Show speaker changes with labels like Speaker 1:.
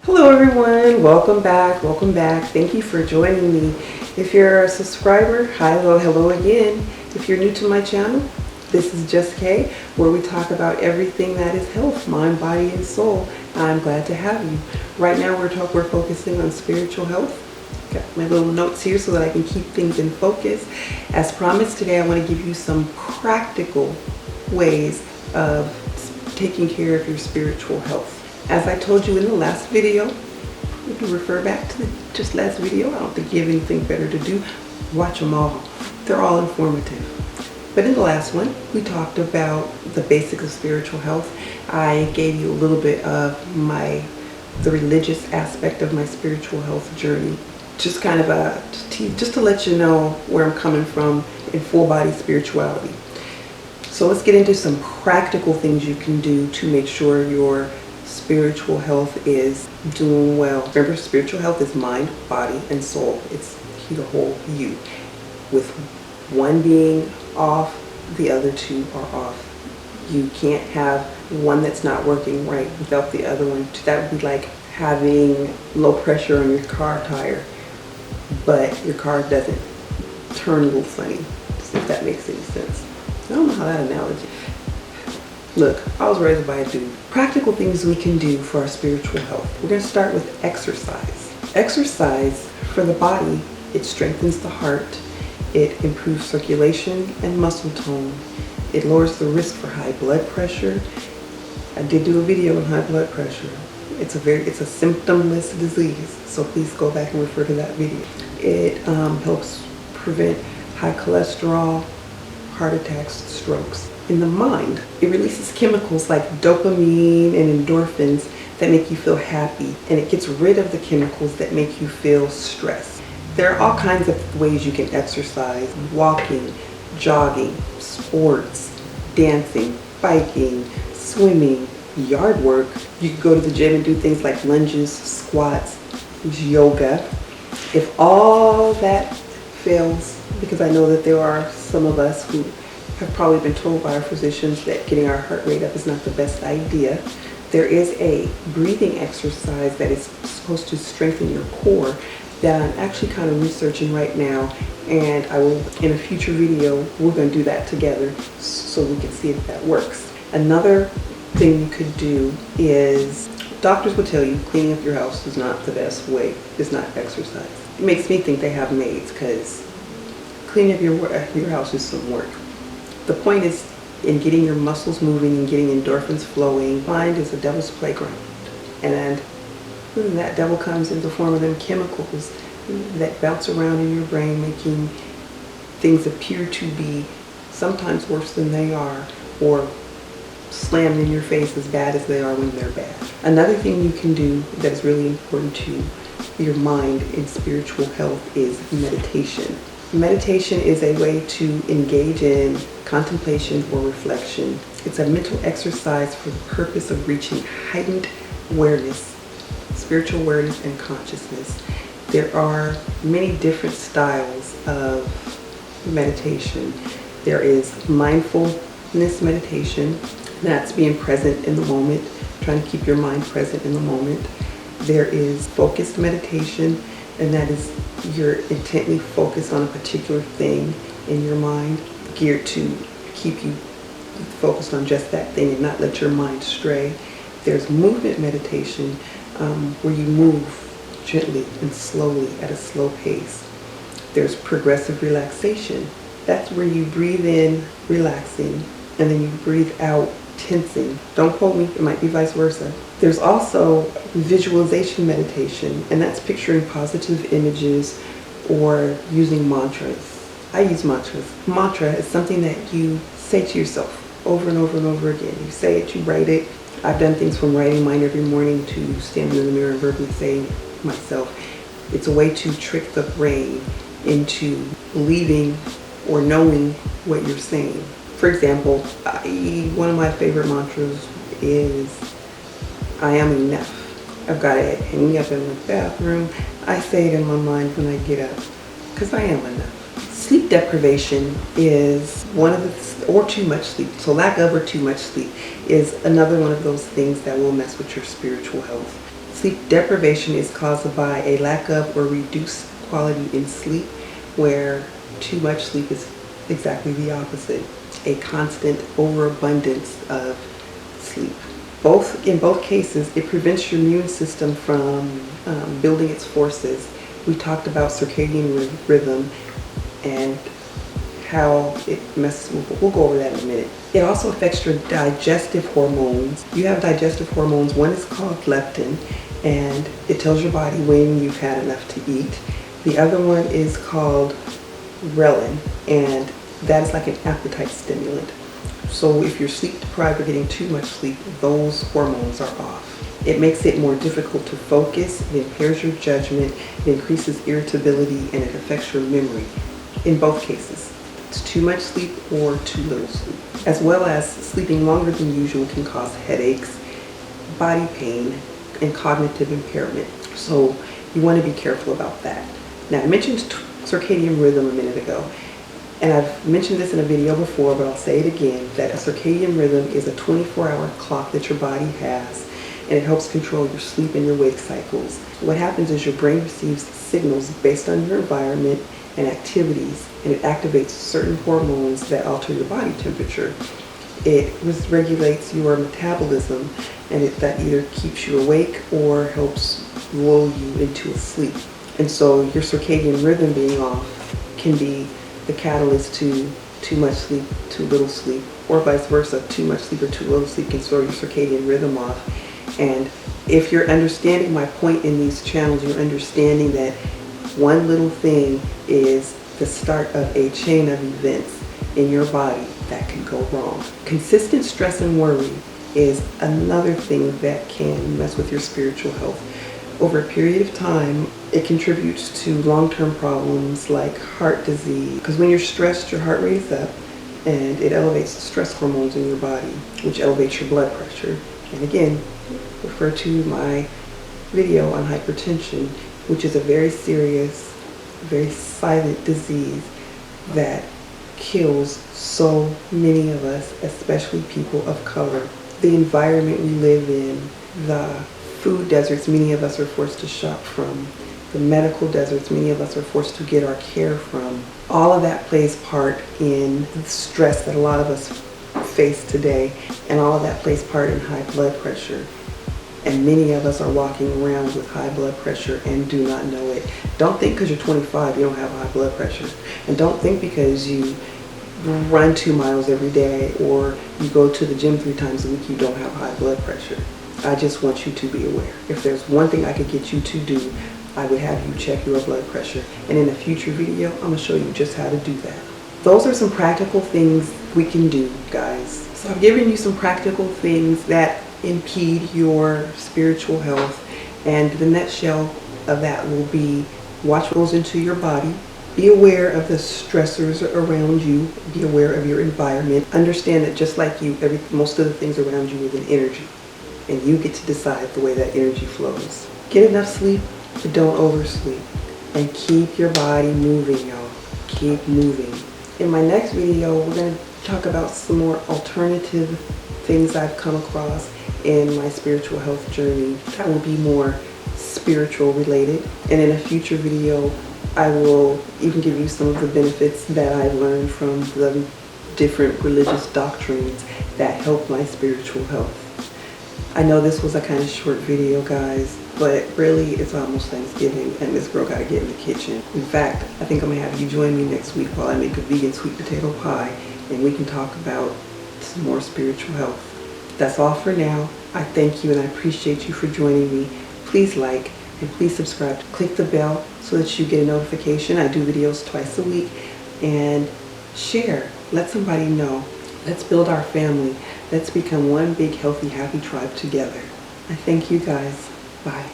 Speaker 1: Hello everyone, welcome back, Thank you for joining me. If you're a subscriber, hi, hello again. If you're new to my channel, this is Just Kay, where we talk about everything that is health, mind, body, and soul. I'm glad to have you. Right now we're focusing on spiritual health. Got my little notes here so that I can keep things in focus. As promised, today I want to give you some practical ways of taking care of your spiritual health. As I told you in the last video, you can refer back to the just last video. I don't think you have anything better to do. Watch them all. They're all informative. But in the last one, we talked about the basics of spiritual health. I gave you a little bit of the religious aspect of my spiritual health journey. Just kind of just to let you know where I'm coming from in full body spirituality. So let's get into some practical things you can do to make sure your spiritual health is doing well. Remember, spiritual health is mind, body, and soul. It's the whole you. With one being off, the other two are off. You can't have one that's not working right without the other one. That would be like having low pressure on your car tire, but your car doesn't turn a little funny. If that makes any sense. I don't know how that analogy. Look, I was raised by a dude. Practical things we can do for our spiritual health. We're going to start with exercise. Exercise for the body, it strengthens the heart, it improves circulation and muscle tone, it lowers the risk for high blood pressure. I did do a video on high blood pressure. It's a symptomless disease, so please go back and refer to that video. It helps prevent high cholesterol, heart attacks, strokes. In the mind, it releases chemicals like dopamine and endorphins that make you feel happy, and it gets rid of the chemicals that make you feel stressed. There are all kinds of ways you can exercise: walking, jogging, sports, dancing, biking, swimming, yard work. You can go to the gym and do things like lunges, squats, yoga. If all that fails, because I know that there are some of us who have probably been told by our physicians that getting our heart rate up is not the best idea, there is a breathing exercise that is supposed to strengthen your core that I'm actually kind of researching right now, and I will, in a future video, we're going to do that together so we can see if that works. Another thing you could do is, doctors will tell you cleaning up your house is not the best way, it's not exercise. It makes me think they have maids, because cleaning up your house is some work. The point is in getting your muscles moving and getting endorphins flowing. Mind is a devil's playground, and that devil comes in the form of them chemicals that bounce around in your brain, making things appear to be sometimes worse than they are, or slammed in your face as bad as they are when they're bad. Another thing you can do that is really important to your mind in spiritual health is meditation. Meditation is a way to engage in contemplation or reflection. It's a mental exercise for the purpose of reaching heightened awareness, spiritual awareness, and consciousness. There are many different styles of meditation. There is mindfulness meditation. That's being present in the moment, trying to keep your mind present in the moment. There is focused meditation, and that is you're intently focused on a particular thing in your mind, geared to keep you focused on just that thing and not let your mind stray. There's movement meditation, where you move gently and slowly at a slow pace. There's progressive relaxation. That's where you breathe in relaxing and then you breathe out tensing. Don't quote me, it might be vice versa. There's also visualization meditation, and that's picturing positive images or using mantras. I use mantras. Mantra is something that you say to yourself over and over and over again. You say it, you write it. I've done things from writing mine every morning to standing in the mirror and verbally saying it myself. It's a way to trick the brain into believing or knowing what you're saying. For example, one of my favorite mantras is, I am enough. I've got it hanging up in my bathroom. I say it in my mind when I get up, because I am enough. Sleep deprivation is one of the, or too much sleep, so lack of or too much sleep is another one of those things that will mess with your spiritual health. Sleep deprivation is caused by a lack of or reduced quality in sleep, where too much sleep is exactly the opposite, a constant overabundance of sleep. In both cases, it prevents your immune system from building its forces. We talked about circadian rhythm and how it messes with, we'll go over that in a minute. It also affects your digestive hormones. You have digestive hormones. One is called leptin, and it tells your body when you've had enough to eat. The other one is called ghrelin, and that is like an appetite stimulant. So if you're sleep deprived or getting too much sleep, those hormones are off. It makes it more difficult to focus, it impairs your judgment, it increases irritability, and it affects your memory. In both cases, it's too much sleep or too little sleep. As well as sleeping longer than usual can cause headaches, body pain, and cognitive impairment. So you want to be careful about that. Now, I mentioned circadian rhythm a minute ago, and I've mentioned this in a video before, but I'll say it again, that a circadian rhythm is a 24-hour clock that your body has, and it helps control your sleep and your wake cycles. What happens is your brain receives signals based on your environment and activities, and it activates certain hormones that alter your body temperature. It regulates your metabolism, and that either keeps you awake or helps lull you into a sleep. And so your circadian rhythm being off can be the catalyst to too much sleep, too little sleep, or vice versa. Too much sleep or too little sleep can throw your circadian rhythm off. And if you're understanding my point in these channels, you're understanding that one little thing is the start of a chain of events in your body that can go wrong. Consistent stress and worry is another thing that can mess with your spiritual health. Over a period of time, it contributes to long-term problems like heart disease, because when you're stressed, your heart rate is up, and it elevates the stress hormones in your body, which elevates your blood pressure. And again, refer to my video on hypertension, which is a very serious, very silent disease that kills so many of us, especially people of color. The environment we live in, the food deserts many of us are forced to shop from, the medical deserts many of us are forced to get our care from. All of that plays part in the stress that a lot of us face today, and all of that plays part in high blood pressure. And many of us are walking around with high blood pressure and do not know it. Don't think because you're 25 you don't have high blood pressure. And don't think because you run 2 miles every day or you go to the gym 3 times a week you don't have high blood pressure. I just want you to be aware. If there's one thing I could get you to do, I would have you check your blood pressure. And in a future video, I'm gonna show you just how to do that. Those are some practical things we can do, guys. So I've given you some practical things that impede your spiritual health, and the nutshell of that will be watch what goes into your body, be aware of the stressors around you, be aware of your environment, understand that just like you, most of the things around you is an energy, and you get to decide the way that energy flows. Get enough sleep, but don't oversleep, and keep your body moving, y'all. Keep moving. In my next video, we're going to talk about some more alternative things I've come across in my spiritual health journey that will be more spiritual related. And in a future video, I will even give you some of the benefits that I've learned from the different religious doctrines that help my spiritual health. I know this was a kind of short video, guys, but really it's almost Thanksgiving and this girl gotta get in the kitchen. In fact, I think I'm gonna have you join me next week while I make a vegan sweet potato pie and we can talk about some more spiritual health. That's all for now. I thank you and I appreciate you for joining me. Please like and please subscribe. Click the bell so that you get a notification. I do videos twice a week. And share. Let somebody know. Let's build our family. Let's become one big, healthy, happy tribe together. I thank you guys. Bye.